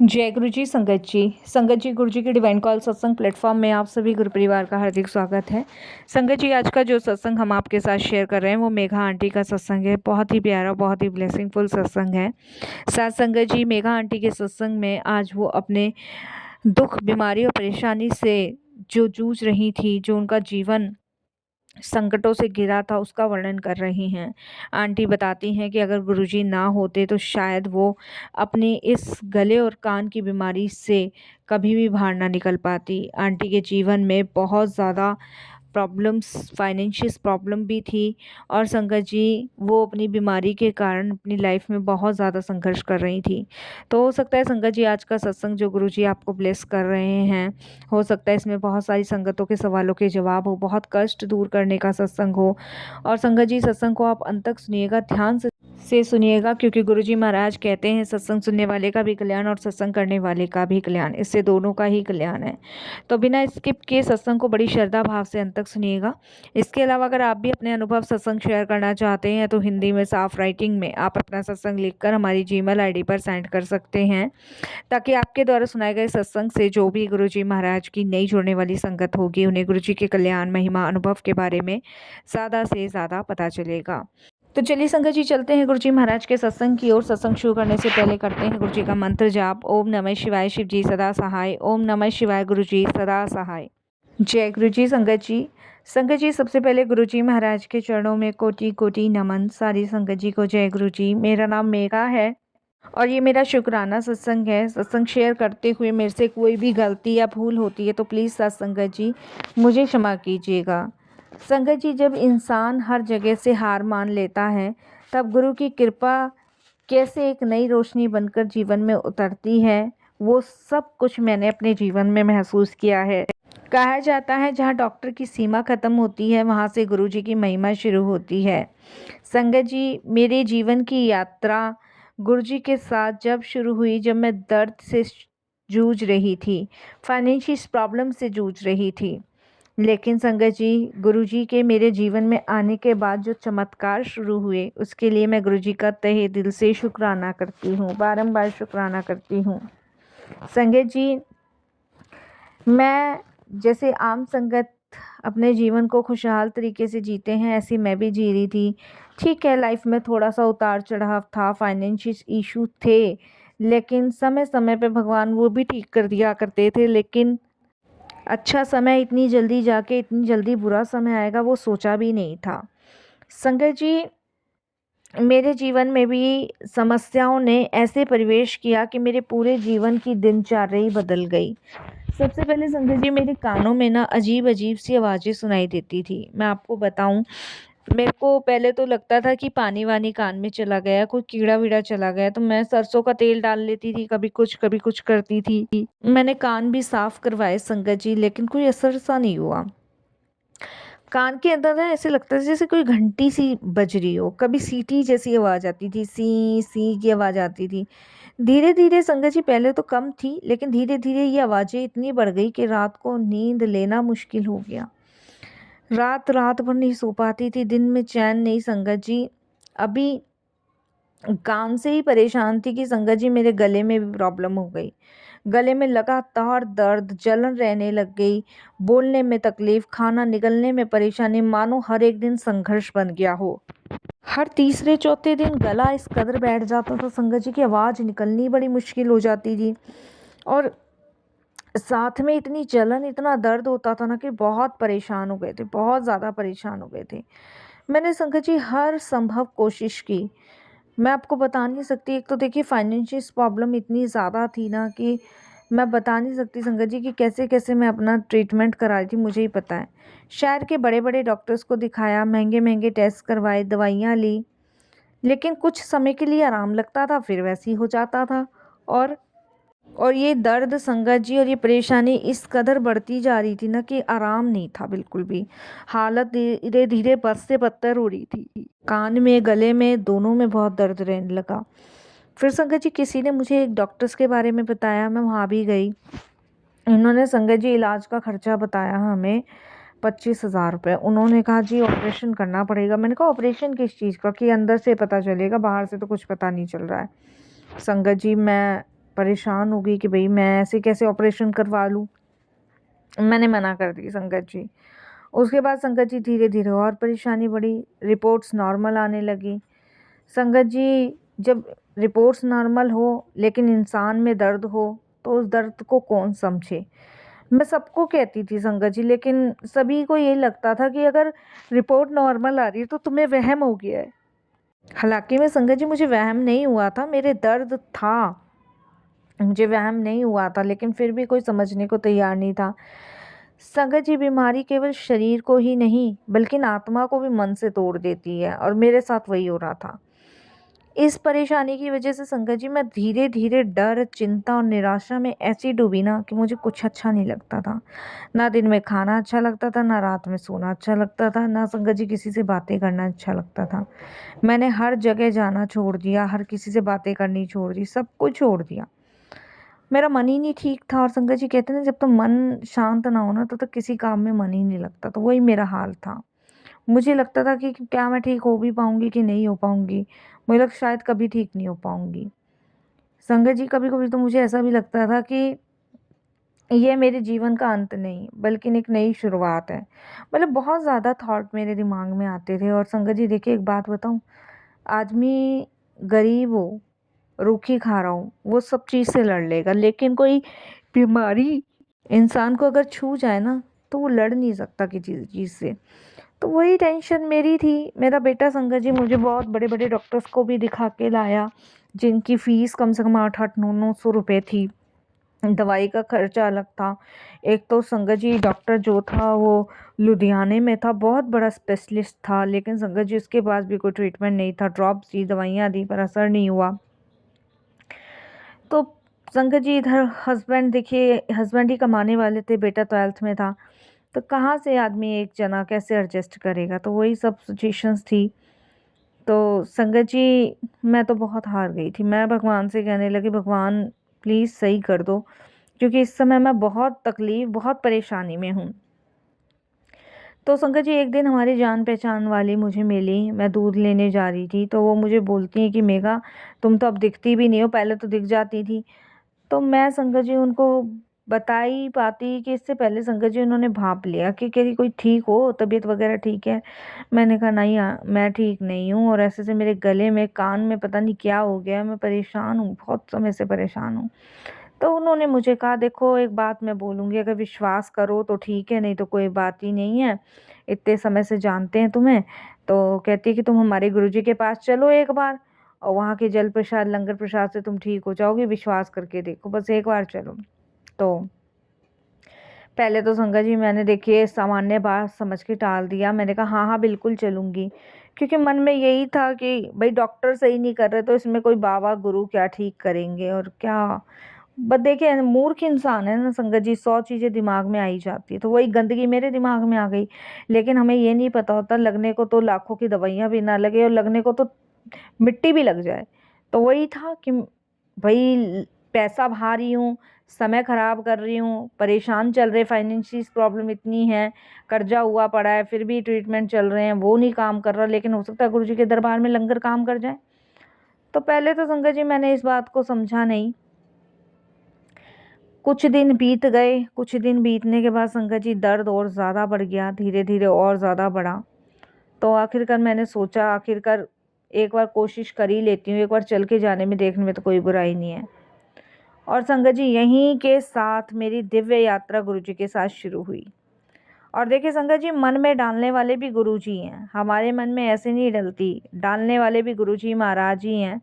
जय गुरु जी संगत जी गुरु जी के डिवाइन कॉल सत्संग प्लेटफॉर्म में आप सभी गुरु परिवार का हार्दिक स्वागत है। संगत जी, आज का जो सत्संग हम आपके साथ शेयर कर रहे हैं वो मेघा आंटी का सत्संग है। बहुत ही प्यारा, बहुत ही ब्लेसिंगफुल सत्संग है। साथ संगत जी, मेघा आंटी के सत्संग में आज वो अपने दुख, बीमारी और परेशानी से जो जूझ रही थी, जो उनका जीवन संकटों से घिरा था, उसका वर्णन कर रही हैं। आंटी बताती हैं कि अगर गुरुजी ना होते तो शायद वो अपनी इस गले और कान की बीमारी से कभी भी बाहर ना निकल पाती। आंटी के जीवन में बहुत ज़्यादा प्रॉब्लम्स, फाइनेंशियल प्रॉब्लम भी थी और संगत जी वो अपनी बीमारी के कारण अपनी लाइफ में बहुत ज़्यादा संघर्ष कर रही थी। तो हो सकता है संगत जी आज का सत्संग जो गुरुजी आपको ब्लेस कर रहे हैं, हो सकता है इसमें बहुत सारी संगतों के सवालों के जवाब हो, बहुत कष्ट दूर करने का सत्संग हो। और संगत जी सत्संग को आप अंत तक सुनिएगा, ध्यान से सुनिएगा, क्योंकि गुरुजी महाराज कहते हैं सत्संग सुनने वाले का भी कल्याण और सत्संग करने वाले का भी कल्याण, इससे दोनों का ही कल्याण है। तो बिना स्किप किए सत्संग को बड़ी श्रद्धा भाव से अंत तक सुनिएगा। इसके अलावा अगर आप भी अपने अनुभव सत्संग शेयर करना चाहते हैं तो हिंदी में साफ राइटिंग में आप अपना सत्संग लिखकर हमारी जीमेल आईडी पर सेंड कर सकते हैं, ताकि आपके द्वारा सुनाए गए सत्संग से जो भी गुरुजी महाराज की नई जुड़ने वाली संगत होगी उन्हें गुरुजी के कल्याण, महिमा, अनुभव के बारे में ज़्यादा से ज़्यादा पता चलेगा। तो चलिए संगत जी चलते हैं गुरुजी महाराज के सत्संग की ओर। सत्संग शुरू करने से पहले करते हैं गुरुजी का मंत्र जाप। ओम नमः शिवाय, शिव जी सदा सहाय। ओम नमः शिवाय, गुरुजी सदा सहाय। जय गुरुजी। संगत जी सबसे पहले गुरुजी महाराज के चरणों में कोटि कोटि नमन। सारी संगत जी को जय गुरुजी। मेरा नाम मेघा है और ये मेरा शुक्राना सत्संग है। सत्संग शेयर करते हुए मेरे से कोई भी गलती या भूल होती है तो प्लीज़ संगत जी मुझे क्षमा कीजिएगा। संगत जी, जब इंसान हर जगह से हार मान लेता है तब गुरु की कृपा कैसे एक नई रोशनी बनकर जीवन में उतरती है, वो सब कुछ मैंने अपने जीवन में महसूस किया है। कहा जाता है जहाँ डॉक्टर की सीमा ख़त्म होती है वहाँ से गुरुजी की महिमा शुरू होती है। संगत जी, मेरे जीवन की यात्रा गुरुजी के साथ जब शुरू हुई, जब मैं दर्द से जूझ रही थी, फाइनेंशियल प्रॉब्लम से जूझ रही थी, लेकिन संगत जी गुरुजी के मेरे जीवन में आने के बाद जो चमत्कार शुरू हुए उसके लिए मैं गुरुजी का तहे दिल से शुक्राना करती हूँ, बारंबार शुक्राना करती हूँ। संगत जी, मैं जैसे आम संगत अपने जीवन को खुशहाल तरीके से जीते हैं ऐसे मैं भी जी रही थी। ठीक है, लाइफ में थोड़ा सा उतार चढ़ाव था, फाइनेंशियल इशू थे, लेकिन समय समय पे भगवान वो भी ठीक कर दिया करते थे। लेकिन अच्छा समय इतनी जल्दी जाके इतनी जल्दी बुरा समय आएगा वो सोचा भी नहीं था। संगत जी, मेरे जीवन में भी समस्याओं ने ऐसे प्रवेश किया कि मेरे पूरे जीवन की दिनचर्या ही बदल गई। सबसे पहले संगत जी, मेरे कानों में ना अजीब अजीब सी आवाज़ें सुनाई देती थी। मैं आपको बताऊं, मेरे को पहले तो लगता था कि पानी वानी कान में चला गया, कोई कीड़ा वीड़ा चला गया, तो मैं सरसों का तेल डाल लेती थी, कभी कुछ करती थी। मैंने कान भी साफ करवाए संगत जी, लेकिन कोई असर सा नहीं हुआ। कान के अंदर ना ऐसे लगता था जैसे कोई घंटी सी बज रही हो, कभी सीटी जैसी आवाज़ आती थी, सी सी की आवाज़ आती थी। धीरे धीरे संगत जी, पहले तो कम थी लेकिन धीरे धीरे ये आवाज़ें इतनी बढ़ गई कि रात को नींद लेना मुश्किल हो गया। रात रात भर नहीं सो पाती थी, दिन में चैन नहीं संगत जी। अभी कान से ही परेशान थी कि संगत जी मेरे गले में भी प्रॉब्लम हो गई। गले में लगातार दर्द, जलन रहने लग गई, बोलने में तकलीफ, खाना निगलने में परेशानी, मानो हर एक दिन संघर्ष बन गया हो। हर तीसरे चौथे दिन गला इस कदर बैठ जाता था संगत जी की आवाज़ निकलनी बड़ी मुश्किल हो जाती थी। और साथ में इतनी जलन, इतना दर्द होता था ना कि बहुत परेशान हो गए थे, बहुत ज़्यादा परेशान हो गए थे। मैंने संगत जी हर संभव कोशिश की, मैं आपको बता नहीं सकती। एक तो देखिए फाइनेंशियल प्रॉब्लम इतनी ज़्यादा थी ना कि मैं बता नहीं सकती संगत जी कि कैसे कैसे मैं अपना ट्रीटमेंट करा रही थी, मुझे ही पता है। शहर के बड़े बड़े डॉक्टर्स को दिखाया, महंगे महंगे टेस्ट करवाए, दवाइयाँ ली, लेकिन कुछ समय के लिए आराम लगता था, फिर वैसे ही हो जाता था। और ये दर्द संगत जी और ये परेशानी इस कदर बढ़ती जा रही थी ना कि आराम नहीं था बिल्कुल भी। हालत धीरे धीरे बद से बदतर हो रही थी। कान में, गले में, दोनों में बहुत दर्द रहने लगा। फिर संगत जी किसी ने मुझे एक डॉक्टर्स के बारे में बताया, मैं वहाँ भी गई। इन्होंने संगत जी इलाज का खर्चा बताया हमें 25,000 रुपये। उन्होंने कहा जी ऑपरेशन करना पड़ेगा। मैंने कहा ऑपरेशन किस चीज़ का? कि अंदर से पता चलेगा, बाहर से तो कुछ पता नहीं चल रहा है। संगत जी, मैं परेशान हो गई कि भाई मैं ऐसे कैसे ऑपरेशन करवा लूँ। मैंने मना कर दी संगत जी। उसके बाद संगत जी धीरे-धीरे और परेशानी बढ़ी, रिपोर्ट्स नॉर्मल आने लगी। संगत जी, जब रिपोर्ट्स नॉर्मल हो लेकिन इंसान में दर्द हो तो उस दर्द को कौन समझे। मैं सबको कहती थी संगत जी, लेकिन सभी को ये लगता था कि अगर रिपोर्ट नॉर्मल आ रही है तो तुम्हें वहम हो गया है। हालांकि मैं संगत जी, मुझे वहम नहीं हुआ था, मेरे दर्द था, मुझे वहम नहीं हुआ था, लेकिन फिर भी कोई समझने को तैयार नहीं था। संगत जी, बीमारी केवल शरीर को ही नहीं बल्कि आत्मा को भी मन से तोड़ देती है, और मेरे साथ वही हो रहा था। इस परेशानी की वजह से संगत जी, मैं धीरे धीरे डर, चिंता और निराशा में ऐसी डूबी ना कि मुझे कुछ अच्छा नहीं लगता था। ना दिन में खाना अच्छा लगता था, ना रात में सोना अच्छा लगता था, ना संगत जी किसी से बातें करना अच्छा लगता था। मैंने हर जगह जाना छोड़ दिया, हर किसी से बातें करनी छोड़ दी, सब कुछ छोड़ दिया। मेरा मन ही नहीं ठीक था, और संगत जी कहते हैं ना, जब तक मन शांत ना हो ना तब तक किसी काम में मन ही नहीं लगता, तो वही मेरा हाल था। मुझे लगता था कि क्या मैं ठीक हो भी पाऊंगी कि नहीं हो पाऊंगी। मुझे लगता शायद कभी ठीक नहीं हो पाऊंगी। संगत जी, कभी कभी तो मुझे ऐसा भी लगता था कि ये मेरे जीवन का अंत नहीं बल्कि एक नई शुरुआत है। मतलब बहुत ज़्यादा थॉट मेरे दिमाग में आते थे। और संगत जी देखिए, एक बात बताऊं, आदमी गरीब हो, रूखी खा रहा हूँ, वो सब चीज़ से लड़ लेगा, लेकिन कोई बीमारी इंसान को अगर छू जाए ना तो वो लड़ नहीं सकता किसी चीज़ से। तो वही टेंशन मेरी थी। मेरा बेटा संगत जी मुझे बहुत बड़े बड़े डॉक्टर्स को भी दिखा के लाया, जिनकी फ़ीस कम से कम 8-8 900 रुपये थी। दवाई का खर्चा अलग था। एक तो संगत जी डॉक्टर जो था वो लुधियाने में था, बहुत बड़ा स्पेशलिस्ट था, लेकिन संगत जी उसके पास भी कोई ट्रीटमेंट नहीं था। ड्रॉप्स दी, दवाइयाँ दी, पर असर नहीं हुआ। तो संगत जी इधर हस्बैंड, देखिए हस्बैंड ही कमाने वाले थे, बेटा 12th में था, तो कहाँ से आदमी एक जना कैसे एडजस्ट करेगा। तो वही सब सिचुएशंस थी। तो संगत जी, मैं तो बहुत हार गई थी। मैं भगवान से कहने लगी, भगवान प्लीज़ सही कर दो, क्योंकि इस समय मैं बहुत तकलीफ़, बहुत परेशानी में हूँ। तो संगत जी, एक दिन हमारी जान पहचान वाली मुझे मिली। मैं दूध लेने जा रही थी, तो वो मुझे बोलती हैं कि मेघा, तुम तो अब दिखती भी नहीं हो, पहले तो दिख जाती थी। तो मैं संगत जी उनको बता ही पाती कि इससे पहले संगत जी उन्होंने भाप लिया कि कहीं कोई ठीक हो, तबीयत वगैरह ठीक है। मैंने कहा नहीं, मैं ठीक नहीं हूँ, और ऐसे से मेरे गले में, कान में पता नहीं क्या हो गया, मैं परेशान हूँ, बहुत समय से परेशान हूँ। तो उन्होंने मुझे कहा, देखो एक बात मैं बोलूँगी, अगर विश्वास करो तो ठीक है, नहीं तो कोई बात ही नहीं है, इतने समय से जानते हैं तुम्हें। तो कहती है कि तुम हमारे गुरुजी के पास चलो एक बार, और वहाँ के जल प्रसाद, लंगर प्रसाद से तुम ठीक हो जाओगे, विश्वास करके देखो, बस एक बार चलो। तो पहले तो संगत जी मैंने, देखिए सामान्य बात समझ के टाल दिया। मैंने कहा हाँ हाँ बिल्कुल चलूँगी, क्योंकि मन में यही था कि भाई डॉक्टर सही नहीं कर रहे तो इसमें कोई बाबा गुरु क्या ठीक करेंगे, और क्या। बट देखिए मूर्ख इंसान है ना संगत जी, 100 चीज़ें दिमाग में आई जाती है, तो वही गंदगी मेरे दिमाग में आ गई। लेकिन हमें ये नहीं पता होता, लगने को तो लाखों की दवाइयाँ भी ना लगे, और लगने को तो मिट्टी भी लग जाए। तो वही था कि भाई पैसा बहा रही हूँ, समय खराब कर रही हूँ, परेशान चल रहे, फाइनेंशियल प्रॉब्लम इतनी है, कर्जा हुआ पड़ा है, फिर भी ट्रीटमेंट चल रहे हैं, वो नहीं काम कर रहा, लेकिन हो सकता है गुरुजी के दरबार में लंगर काम कर जाए। तो पहले तो संगत जी मैंने इस बात को समझा नहीं। कुछ दिन बीत गए, कुछ दिन बीतने के बाद संगत जी दर्द और ज़्यादा बढ़ गया, धीरे धीरे और ज़्यादा बढ़ा। तो आखिरकार मैंने सोचा, आखिरकार एक बार कोशिश कर ही लेती हूँ, एक बार चल के जाने में, देखने में तो कोई बुराई नहीं है। और संगत जी यहीं के साथ मेरी दिव्य यात्रा गुरुजी के साथ शुरू हुई। और देखिए संगत जी, मन में डालने वाले भी गुरुजी हैं, हमारे मन में ऐसे नहीं डलती, डालने वाले भी गुरुजी महाराज ही हैं।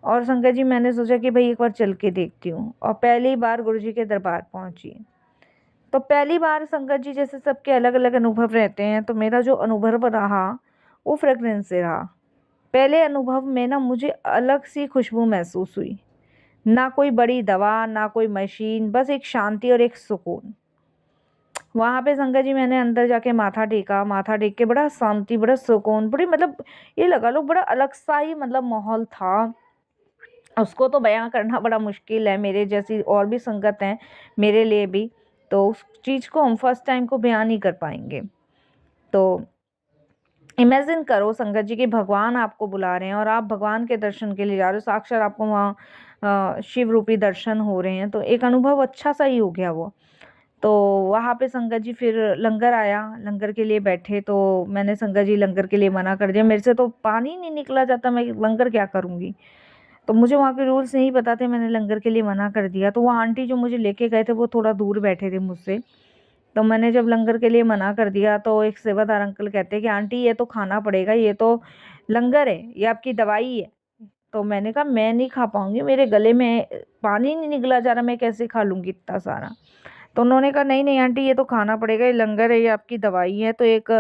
और संगत जी मैंने सोचा कि भाई एक बार चल के देखती हूँ, और पहली बार गुरुजी के दरबार पहुँची। तो पहली बार संगत जी, जैसे सबके अलग अलग अनुभव रहते हैं, तो मेरा जो अनुभव रहा वो फ्रेगरेंस से रहा। पहले अनुभव में ना मुझे अलग सी खुशबू महसूस हुई, ना कोई बड़ी दवा, ना कोई मशीन, बस एक शांति और एक सुकून। वहाँ पे संगत जी मैंने अंदर जाके माथा टेका, माथा टेक के बड़ा शांति, बड़ा सुकून, बड़ी मतलब ये लगा लो बड़ा अलग सा ही मतलब माहौल था। उसको तो बयां करना बड़ा मुश्किल है, मेरे जैसी और भी संगत हैं मेरे लिए भी, तो उस चीज़ को हम फर्स्ट टाइम को बयान नहीं कर पाएंगे। तो इमेजिन करो संगत जी कि भगवान आपको बुला रहे हैं, और आप भगवान के दर्शन के लिए जा रहे हो, साक्षात आपको वहाँ शिव रूपी दर्शन हो रहे हैं, तो एक अनुभव अच्छा सा ही हो गया वो। तो वहाँ पे संगत जी फिर लंगर आया, लंगर के लिए बैठे, तो मैंने संगत जी लंगर के लिए मना कर दिया। मेरे से तो पानी नहीं निकला जाता, मैं लंगर क्या करूँगी। तो मुझे वहाँ के रूल्स नहीं पता थे, मैंने लंगर के लिए मना कर दिया। तो वो आंटी जो मुझे लेके गए थे वो थोड़ा दूर बैठे थे मुझसे। तो मैंने जब लंगर के लिए मना कर दिया तो एक सेवादार अंकल कहते हैं कि आंटी ये तो खाना पड़ेगा, ये तो लंगर है, ये आपकी दवाई है। तो मैंने कहा मैं नहीं खा पाऊँगी, मेरे गले में पानी नहीं निकला जा रहा, मैं कैसे खा लूँगी इतना सारा। तो उन्होंने कहा नहीं नहीं आंटी ये तो खाना पड़ेगा, ये लंगर है, ये आपकी दवाई है। तो एक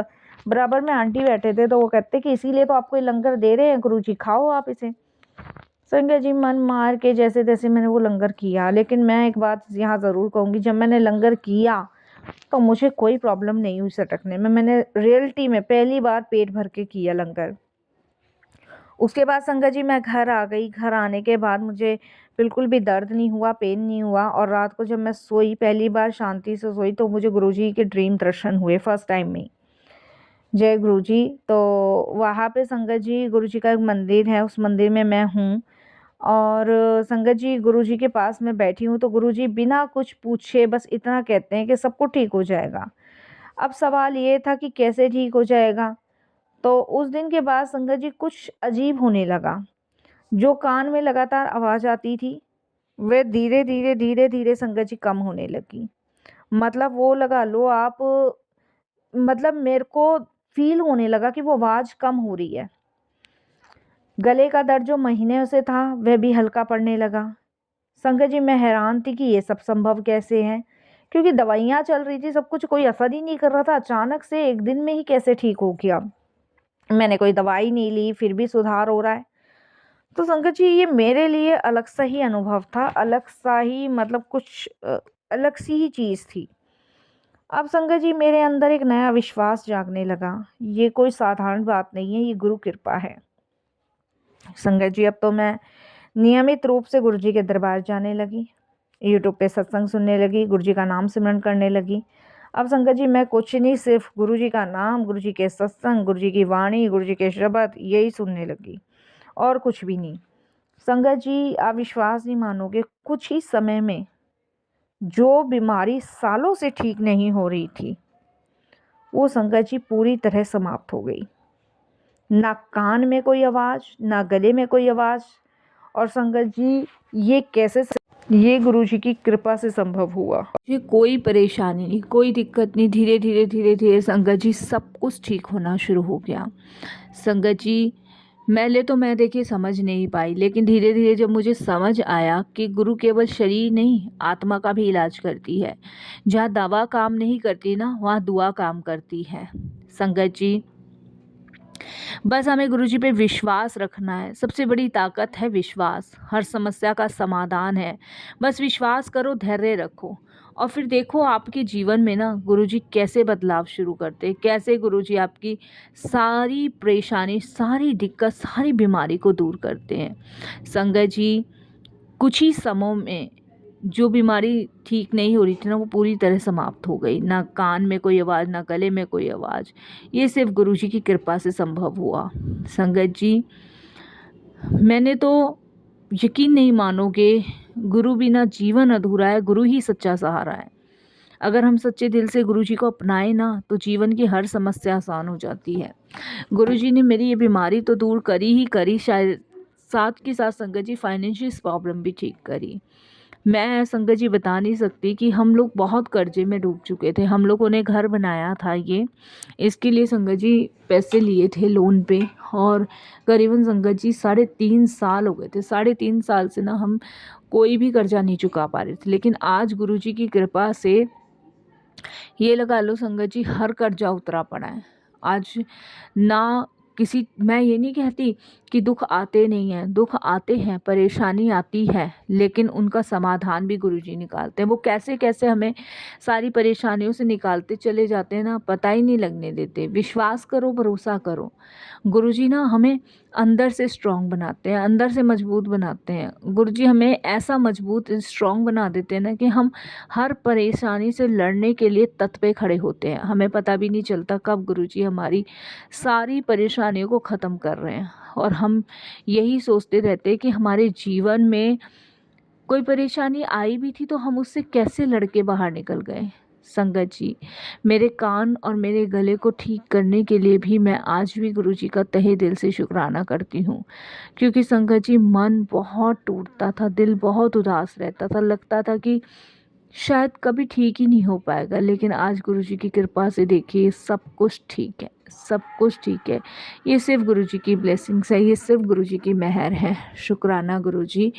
बराबर में आंटी बैठे थे, तो वो कहते कि इसीलिए तो आपको ये लंगर दे रहे हैं गुरुजी, खाओ आप इसे। संगत जी मन मार के जैसे तैसे मैंने वो लंगर किया। लेकिन मैं एक बात यहाँ ज़रूर कहूँगी, जब मैंने लंगर किया तो मुझे कोई प्रॉब्लम नहीं हुई सटकने में। मैंने रियलिटी में पहली बार पेट भर के किया लंगर। उसके बाद संगत जी मैं घर आ गई। घर आने के बाद मुझे बिल्कुल भी दर्द नहीं हुआ, पेन नहीं हुआ, और रात को जब मैं सोई, पहली बार शांति से सोई, तो मुझे गुरुजी के ड्रीम दर्शन हुए फर्स्ट टाइम में। जय गुरुजी। तो वहाँ पे संगत जी गुरुजी का एक मंदिर है, उस मंदिर में मैं हूँ, और संगत जी गुरुजी के पास मैं बैठी हूँ। तो गुरुजी बिना कुछ पूछे बस इतना कहते हैं कि सबको ठीक हो जाएगा। अब सवाल ये था कि कैसे ठीक हो जाएगा। तो उस दिन के बाद संगत जी कुछ अजीब होने लगा। जो कान में लगातार आवाज़ आती थी, वह धीरे धीरे धीरे धीरे संगत जी कम होने लगी। मतलब वो लगा लो आप, मतलब मेरे को फील होने लगा कि वो आवाज़ कम हो रही है। गले का दर्द जो महीने से था वह भी हल्का पड़ने लगा। संगत जी मैं हैरान थी कि ये सब संभव कैसे है, क्योंकि दवाइयाँ चल रही थी, सब कुछ, कोई असर ही नहीं कर रहा था। अचानक से एक दिन में ही कैसे ठीक हो गया। मैंने कोई दवाई नहीं ली, फिर भी सुधार हो रहा है। तो संगत जी ये मेरे लिए अलग सा ही अनुभव था, अलग सा ही, मतलब कुछ अलग सी ही चीज़ थी। अब संगत जी मेरे अंदर एक नया विश्वास जागने लगा। ये कोई साधारण बात नहीं है, ये गुरु कृपा है। संगत जी अब तो मैं नियमित रूप से गुरुजी के दरबार जाने लगी, यूट्यूब पे सत्संग सुनने लगी, गुरुजी का नाम सिमरन करने लगी। अब संगत जी मैं कुछ नहीं, सिर्फ गुरुजी का नाम, गुरुजी के सत्संग, गुरुजी की वाणी, गुरुजी के शब्द यही सुनने लगी, और कुछ भी नहीं। संगत जी आप विश्वास नहीं मानोगे, कुछ ही समय में जो बीमारी सालों से ठीक नहीं हो रही थी, वो संगत जी पूरी तरह समाप्त हो गई। ना कान में कोई आवाज़, ना गले में कोई आवाज़। और संगत जी ये कैसे ये गुरुजी की कृपा से संभव हुआ। ये कोई परेशानी नहीं, कोई दिक्कत नहीं, धीरे धीरे धीरे धीरे संगत जी सब कुछ ठीक होना शुरू हो गया। संगत जी पहले तो मैं देखिए समझ नहीं पाई, लेकिन धीरे धीरे जब मुझे समझ आया कि गुरु केवल शरीर नहीं आत्मा का भी इलाज करती है। जहाँ दवा काम नहीं करती ना, वहाँ दुआ काम करती है। संगत जी बस हमें गुरुजी पे विश्वास रखना है, सबसे बड़ी ताकत है विश्वास, हर समस्या का समाधान है। बस विश्वास करो, धैर्य रखो, और फिर देखो आपके जीवन में ना गुरुजी कैसे बदलाव शुरू करते, कैसे गुरुजी आपकी सारी परेशानी, सारी दिक्कत, सारी बीमारी को दूर करते हैं। संगत जी कुछ ही समय में जो बीमारी ठीक नहीं हो रही थी ना, वो पूरी तरह समाप्त हो गई। ना कान में कोई आवाज़, ना गले में कोई आवाज़, ये सिर्फ गुरुजी की कृपा से संभव हुआ। संगत जी मैंने तो यकीन नहीं मानोगे, गुरु बिना जीवन अधूरा है, गुरु ही सच्चा सहारा है। अगर हम सच्चे दिल से गुरुजी को अपनाएं ना, तो जीवन की हर समस्या आसान हो जाती है। गुरुजी ने मेरी ये बीमारी तो दूर करी ही करी, शायद साथ के साथ संगत जी फाइनेंशियल प्रॉब्लम भी ठीक करी। मैं संगत जी बता नहीं सकती कि हम लोग बहुत कर्जे में डूब चुके थे। हम लोगों ने घर बनाया था, ये इसके लिए संगत जी पैसे लिए थे लोन पे, और करीबन संगत जी 3.5 साल हो गए थे। 3.5 साल से ना हम कोई भी कर्जा नहीं चुका पा रहे थे। लेकिन आज गुरुजी की कृपा से ये लगा लो संगत जी हर कर्जा उतरा पड़ा है। आज ना किसी, मैं ये नहीं कहती कि दुख आते नहीं हैं, दुख आते हैं, परेशानी आती है, लेकिन उनका समाधान भी गुरुजी निकालते हैं। वो कैसे कैसे हमें सारी परेशानियों से निकालते चले जाते हैं ना, पता ही नहीं लगने देते। विश्वास करो, भरोसा करो, गुरुजी ना हमें अंदर से स्ट्रांग बनाते हैं, अंदर से मजबूत बनाते हैं। गुरुजी हमें ऐसा मजबूत स्ट्रांग बना देते हैं ना कि हम हर परेशानी से लड़ने के लिए तत पे खड़े होते हैं। हमें पता भी नहीं चलता कब गुरुजी हमारी सारी परेशानियों को ख़त्म कर रहे हैं, और हम यही सोचते रहते हैं कि हमारे जीवन में कोई परेशानी आई भी थी तो हम उससे कैसे लड़के बाहर निकल गए। संगत जी, मेरे कान और मेरे गले को ठीक करने के लिए भी मैं आज भी गुरुजी का तहे दिल से शुक्राना करती हूँ। क्योंकि संगत जी, मन बहुत टूटता था, दिल बहुत उदास रहता था, लगता था कि शायद कभी ठीक ही नहीं हो पाएगा। लेकिन आज गुरुजी की कृपा से देखिए सब कुछ ठीक है, सब कुछ ठीक है। ये सिर्फ गुरुजी की ब्लेसिंग्स है, ये सिर्फ गुरुजी की मेहर है। शुक्राना गुरुजी,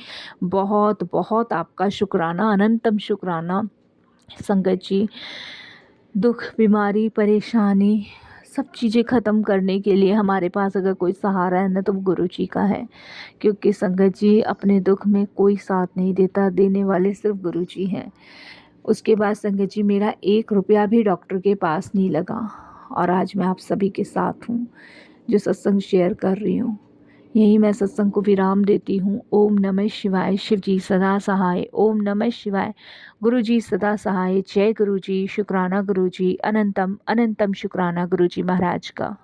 बहुत बहुत आपका शुक्राना, अनंतम शुक्राना। संगत जी, दुख, बीमारी, परेशानी सब चीज़ें ख़त्म करने के लिए हमारे पास अगर कोई सहारा है ना, तो वो गुरुजी का है। क्योंकि संगत जी, अपने दुख में कोई साथ नहीं देता, देने वाले सिर्फ गुरुजी हैं। उसके बाद संगत जी, मेरा 1 रुपया भी डॉक्टर के पास नहीं लगा और आज मैं आप सभी के साथ हूँ, जो सत्संग शेयर कर रही हूँ। यहीं मैं सत्संग को विराम देती हूँ। ओम नमः शिवाय। शिव जी सदा सहाय। ओम नमः शिवाय। गुरु जी सदा सहाय। जय गुरु जी। शुक्राना गुरु जी। अनंतम अनंतम शुक्राना गुरु जी महाराज का।